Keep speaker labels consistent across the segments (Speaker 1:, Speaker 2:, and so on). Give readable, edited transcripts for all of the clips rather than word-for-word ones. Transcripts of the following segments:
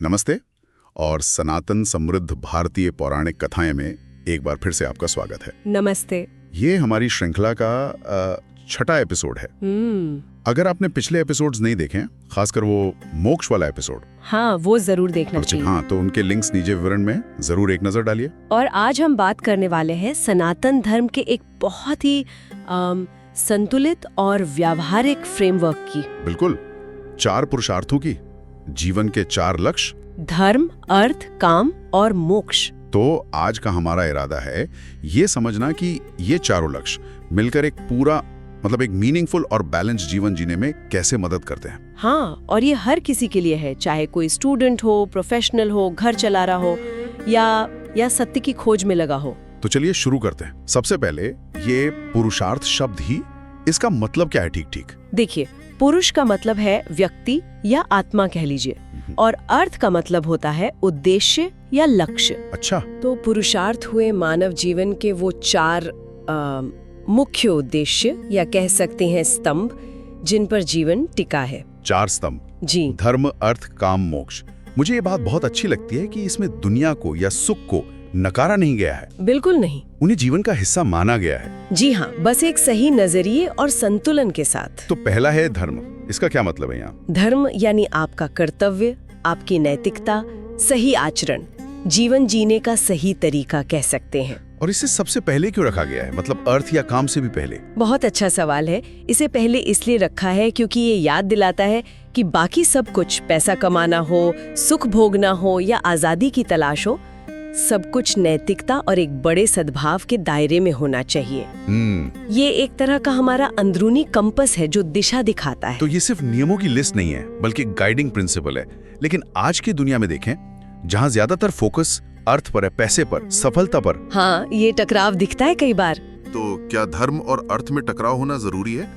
Speaker 1: नमस्ते और सनातन समृद्ध भारतीय पौराणिक कथाएं में एक बार फिर से आपका स्वागत है।
Speaker 2: नमस्ते।
Speaker 1: ये हमारी श्रृंखला का छठा एपिसोड है। अगर आपने पिछले एपिसोड्स नहीं देखे, खासकर वो मोक्ष वाला एपिसोड,
Speaker 2: हाँ वो जरूर देखना चाहिए।
Speaker 1: हाँ, तो उनके लिंक्स नीचे विवरण में जरूर एक नजर डालिए।
Speaker 2: और आज हम बात करने वाले हैं सनातन धर्म के एक बहुत ही संतुलित और व्यावहारिक फ्रेमवर्क की।
Speaker 1: बिल्कुल, 4 पुरुषार्थों की, जीवन के 4 लक्ष्य,
Speaker 2: धर्म, अर्थ, काम और मोक्ष।
Speaker 1: तो आज का हमारा इरादा है ये समझना कि ये चारों लक्ष्य मिलकर एक पूरा एक मीनिंगफुल और बैलेंस जीवन जीने में कैसे मदद करते हैं।
Speaker 2: हाँ, और ये हर किसी के लिए है, चाहे कोई स्टूडेंट हो, प्रोफेशनल हो, घर चला रहा हो या सत्य की खोज में लगा हो।
Speaker 1: तो चलिए शुरू करते हैं। सबसे पहले ये पुरुषार्थ शब्द ही, इसका मतलब क्या है? ठीक
Speaker 2: देखिए, पुरुष का मतलब है व्यक्ति या आत्मा कह लीजिए, और अर्थ का मतलब होता है उद्देश्य या लक्ष्य।
Speaker 1: अच्छा,
Speaker 2: तो पुरुषार्थ हुए मानव जीवन के वो 4 मुख्य उद्देश्य या कह सकते हैं स्तंभ, जिन पर जीवन टिका है।
Speaker 1: 4 स्तंभ
Speaker 2: जी।
Speaker 1: धर्म, अर्थ, काम, मोक्ष। मुझे ये बात बहुत अच्छी लगती है कि इसमें दुनिया को या सुख को नकारा नहीं गया है।
Speaker 2: बिल्कुल नहीं,
Speaker 1: उन्हें जीवन का हिस्सा माना गया है।
Speaker 2: जी हाँ, बस एक सही नजरिए और संतुलन के साथ।
Speaker 1: तो पहला है धर्म। इसका क्या मतलब है यहाँ?
Speaker 2: धर्म यानी आपका कर्तव्य, आपकी नैतिकता, सही आचरण, जीवन जीने का सही तरीका कह सकते हैं।
Speaker 1: और इसे सबसे पहले क्यों रखा गया है? मतलब अर्थ या काम से भी पहले?
Speaker 2: बहुत अच्छा सवाल है। इसे पहले इसलिए रखा है क्योंकि ये याद दिलाता है कि बाकी सब कुछ, पैसा कमाना हो, सुख भोगना हो या आजादी की तलाश हो, सब कुछ नैतिकता और एक बड़े सद्भाव के दायरे में होना चाहिए। ये एक तरह का हमारा अंदरूनी कंपस है जो दिशा दिखाता है।
Speaker 1: तो ये सिर्फ नियमों की लिस्ट नहीं है, बल्कि गाइडिंग प्रिंसिपल है। लेकिन आज की दुनिया में देखें, जहाँ ज्यादातर फोकस अर्थ पर है, पैसे पर, सफलता पर।
Speaker 2: हाँ, ये टकराव दिखता है कई बार।
Speaker 1: तो क्या धर्म और अर्थ में टकराव होना जरूरी है,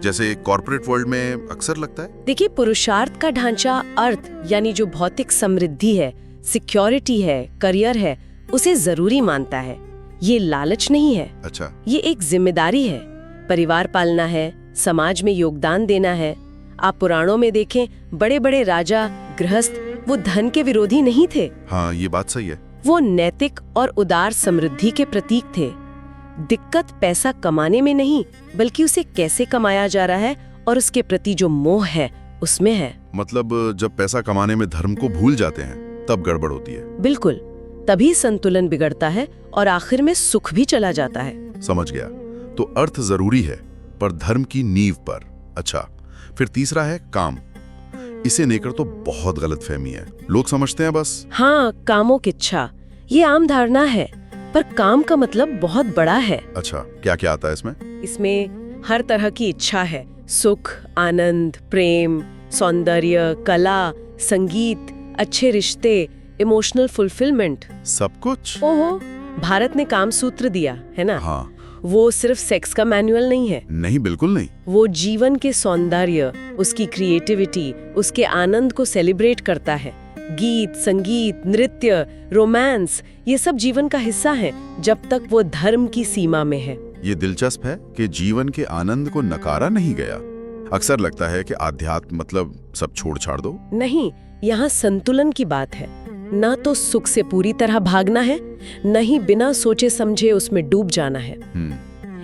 Speaker 1: जैसे कॉर्पोरेट वर्ल्ड में अक्सर लगता है?
Speaker 2: देखिए, पुरुषार्थ का ढांचा अर्थ यानी जो भौतिक समृद्धि है, सिक्योरिटी है, करियर है, उसे जरूरी मानता है। ये लालच नहीं है।
Speaker 1: अच्छा।
Speaker 2: ये एक जिम्मेदारी है। परिवार पालना है, समाज में योगदान देना है। आप पुराणों में देखें, बड़े बड़े राजा, गृहस्थ, वो धन के विरोधी नहीं थे।
Speaker 1: हाँ, ये बात सही है।
Speaker 2: वो नैतिक और उदार समृद्धि के प्रतीक थे। दिक्कत पैसा कमाने में नहीं, बल्कि उसे कैसे कमाया जा रहा है और उसके प्रति जो मोह है उसमें है।
Speaker 1: मतलब जब पैसा कमाने में धर्म को भूल जाते हैं तब गड़बड़ होती है।
Speaker 2: बिल्कुल, तभी संतुलन बिगड़ता है और आखिर में सुख भी चला जाता है।
Speaker 1: समझ गया। तो अर्थ जरूरी है, पर धर्म की नींव पर। अच्छा, फिर तीसरा है काम। इसे लेकर तो बहुत गलतफहमी है। लोग समझते हैं बस
Speaker 2: हाँ, कामों की इच्छा, ये आम धारणा है, पर काम का मतलब बहुत बड़ा है।
Speaker 1: अच्छा, क्या क्या आता है इसमें?
Speaker 2: इसमें हर तरह की इच्छा है। सुख, आनंद, प्रेम, सौंदर्य, कला, संगीत, अच्छे रिश्ते, इमोशनल फुलफिलमेंट,
Speaker 1: सब कुछ।
Speaker 2: ओहो, भारत ने काम सूत्र दिया है ना।
Speaker 1: हाँ।
Speaker 2: वो सिर्फ सेक्स का मैनुअल नहीं है।
Speaker 1: नहीं, बिल्कुल नहीं।
Speaker 2: वो जीवन के सौंदर्य, उसकी क्रिएटिविटी, उसके आनंद को सेलिब्रेट करता है। गीत, संगीत, नृत्य, रोमांस, ये सब जीवन का हिस्सा है, जब तक वो धर्म की सीमा में है।
Speaker 1: ये दिलचस्प है कि जीवन के आनंद को नकारा नहीं गया। अक्सर लगता है कि आध्यात्म मतलब सब छोड़ छाड़ दो।
Speaker 2: नहीं, यहाँ संतुलन की बात है। ना तो सुख से पूरी तरह भागना है, न ही बिना सोचे समझे उसमें डूब जाना है।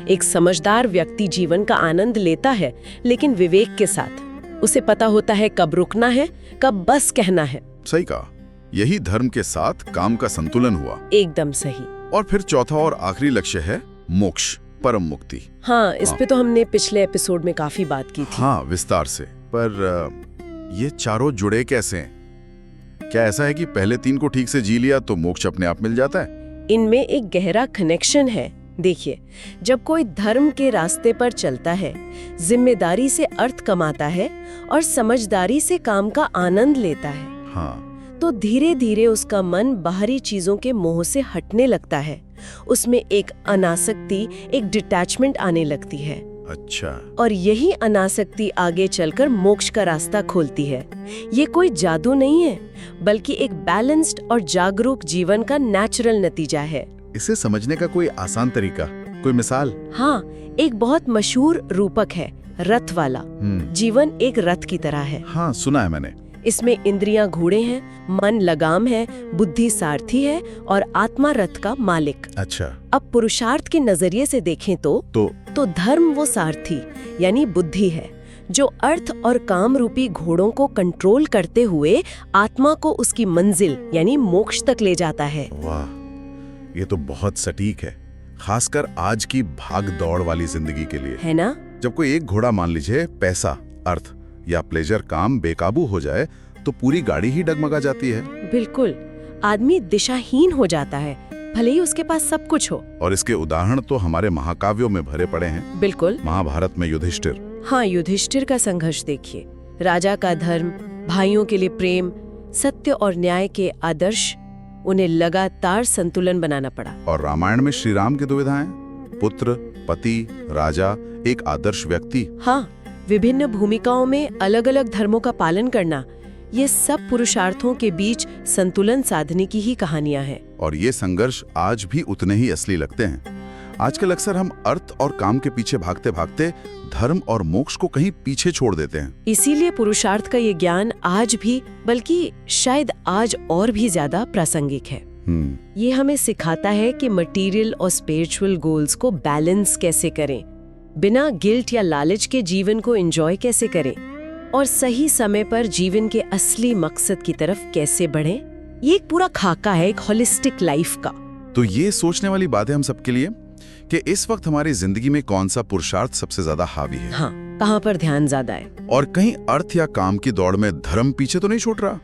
Speaker 2: एक समझदार व्यक्ति जीवन का आनंद लेता है, लेकिन विवेक के साथ। उसे पता होता है कब रुकना है, कब बस कहना है।
Speaker 1: सही कहा। यही धर्म के साथ काम का संतुलन हुआ।
Speaker 2: एकदम सही।
Speaker 1: और फिर चौथा और आखिरी लक्ष्य है मोक्ष, परम मुक्ति।
Speaker 2: हाँ, इस पे तो हमने पिछले एपिसोड में काफी बात की थी।
Speaker 1: हाँ, विस्तार से। पर ये चारों जुड़े कैसे हैं? क्या ऐसा है कि पहले 3 को ठीक से जी लिया तो मोक्ष अपने आप मिल जाता है?
Speaker 2: इनमें एक गहरा कनेक्शन है। देखिए, जब कोई धर्म के रास्ते पर चलता है, जिम्मेदारी से अर्थ कमाता है और समझदारी से काम का आनंद लेता है,
Speaker 1: हाँ,
Speaker 2: तो धीरे धीरे उसका मन बाहरी चीजों के मोह से हटने लगता है। उसमें एक अनासक्ति, एक डिटैचमेंट आने लगती है।
Speaker 1: अच्छा।
Speaker 2: और यही अनासक्ति आगे चलकर मोक्ष का रास्ता खोलती है। ये कोई जादू नहीं है, बल्कि एक बैलेंस्ड और जागरूक जीवन का नेचुरल नतीजा है।
Speaker 1: इसे समझने का कोई आसान तरीका, कोई मिसाल?
Speaker 2: हाँ, एक बहुत मशहूर रूपक है, रथ वाला। जीवन एक रथ की तरह है।
Speaker 1: हाँ, सुना है मैंने।
Speaker 2: इसमें इंद्रियां घोड़े हैं, मन लगाम है, बुद्धि सारथी है और आत्मा रथ का मालिक।
Speaker 1: अच्छा।
Speaker 2: अब पुरुषार्थ के नजरिए से देखें तो धर्म वो सारथी यानी बुद्धि है जो अर्थ और काम रूपी घोड़ों को कंट्रोल करते हुए आत्मा को उसकी मंजिल यानी मोक्ष तक ले जाता है।
Speaker 1: वाह, ये तो बहुत सटीक है, खासकर आज की भाग दौड़ वाली जिंदगी के लिए,
Speaker 2: है ना?
Speaker 1: जब कोई एक घोड़ा मान लीजिए पैसा, अर्थ या प्लेजर काम बेकाबू हो जाए तो पूरी गाड़ी ही डगमगा जाती है।
Speaker 2: बिल्कुल, आदमी दिशाहीन हो जाता है, भले ही उसके पास सब कुछ हो।
Speaker 1: और इसके उदाहरण तो हमारे महाकाव्यों में भरे पड़े हैं।
Speaker 2: बिल्कुल।
Speaker 1: महाभारत में युधिष्ठिर।
Speaker 2: हाँ, युधिष्ठिर का संघर्ष देखिए, राजा का धर्म, भाइयों के लिए प्रेम, सत्य और न्याय के आदर्श, उन्हें लगातार संतुलन बनाना पड़ा।
Speaker 1: और रामायण में श्री राम की दुविधाएं, पुत्र, पति, राजा, एक आदर्श व्यक्ति।
Speaker 2: हाँ, विभिन्न भूमिकाओं में अलग अलग धर्मों का पालन करना, ये सब पुरुषार्थों के बीच संतुलन साधने की ही कहानियां हैं।
Speaker 1: और ये संघर्ष आज भी उतने ही असली लगते हैं। आजकल अक्सर हम अर्थ और काम के पीछे भागते भागते धर्म और मोक्ष को कहीं पीछे छोड़ देते हैं।
Speaker 2: इसीलिए पुरुषार्थ का ये ज्ञान आज भी, बल्कि शायद आज और भी ज्यादा प्रासंगिक है। ये हमें सिखाता है कि मटेरियल और स्पिरिचुअल गोल्स को बैलेंस कैसे करें, बिना गिल्ट या लालच के जीवन को एंजॉय कैसे करें और सही समय पर जीवन के असली मकसद की तरफ कैसे बढ़ें। ये एक पूरा खाका है, एक होलिस्टिक लाइफ का।
Speaker 1: तो ये सोचने वाली बात है हम सबके लिए कि इस वक्त हमारी जिंदगी में कौन सा पुरुषार्थ सबसे ज्यादा हावी है।
Speaker 2: हाँ, कहाँ पर ध्यान ज्यादा है,
Speaker 1: और कहीं अर्थ या काम की दौड़ में धर्म पीछे तो नहीं छूट रहा।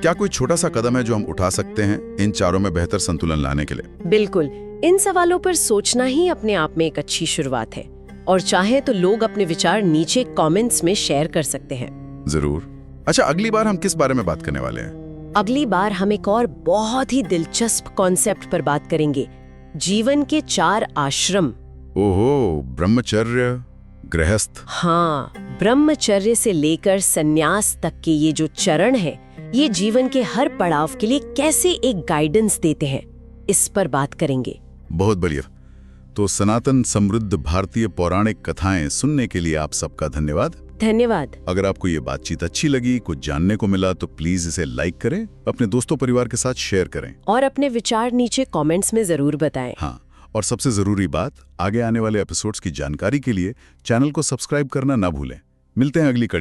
Speaker 1: क्या कोई छोटा सा कदम है जो हम उठा सकते हैं इन चारों में बेहतर संतुलन लाने के लिए?
Speaker 2: बिल्कुल, इन सवालों पर सोचना ही अपने आप में एक अच्छी शुरुआत है। और चाहे तो लोग अपने विचार नीचे कमेंट्स में शेयर कर सकते हैं।
Speaker 1: जरूर। अच्छा, अगली बार हम किस बारे में बात करने वाले हैं?
Speaker 2: अगली बार हम एक और बहुत ही दिलचस्प कॉन्सेप्ट पर बात करेंगे, जीवन के 4 आश्रम।
Speaker 1: ओहो, ब्रह्मचर्य, गृहस्थ।
Speaker 2: हाँ, ब्रह्मचर्य से लेकर संन्यास तक के ये जो चरण है, ये जीवन के हर पड़ाव के लिए कैसे एक गाइडेंस देते हैं, इस पर बात करेंगे।
Speaker 1: बहुत बढ़िया। तो सनातन समृद्ध भारतीय पौराणिक कथाएं सुनने के लिए आप सबका धन्यवाद।
Speaker 2: धन्यवाद।
Speaker 1: अगर आपको ये बातचीत अच्छी लगी, कुछ जानने को मिला, तो प्लीज इसे लाइक करें, अपने दोस्तों परिवार के साथ शेयर करें
Speaker 2: और अपने विचार नीचे कमेंट्स में जरूर बताएं।
Speaker 1: हाँ, और सबसे जरूरी बात, आगे आने वाले एपिसोड्स की जानकारी के लिए चैनल को सब्सक्राइब करना ना भूलें। मिलते हैं अगली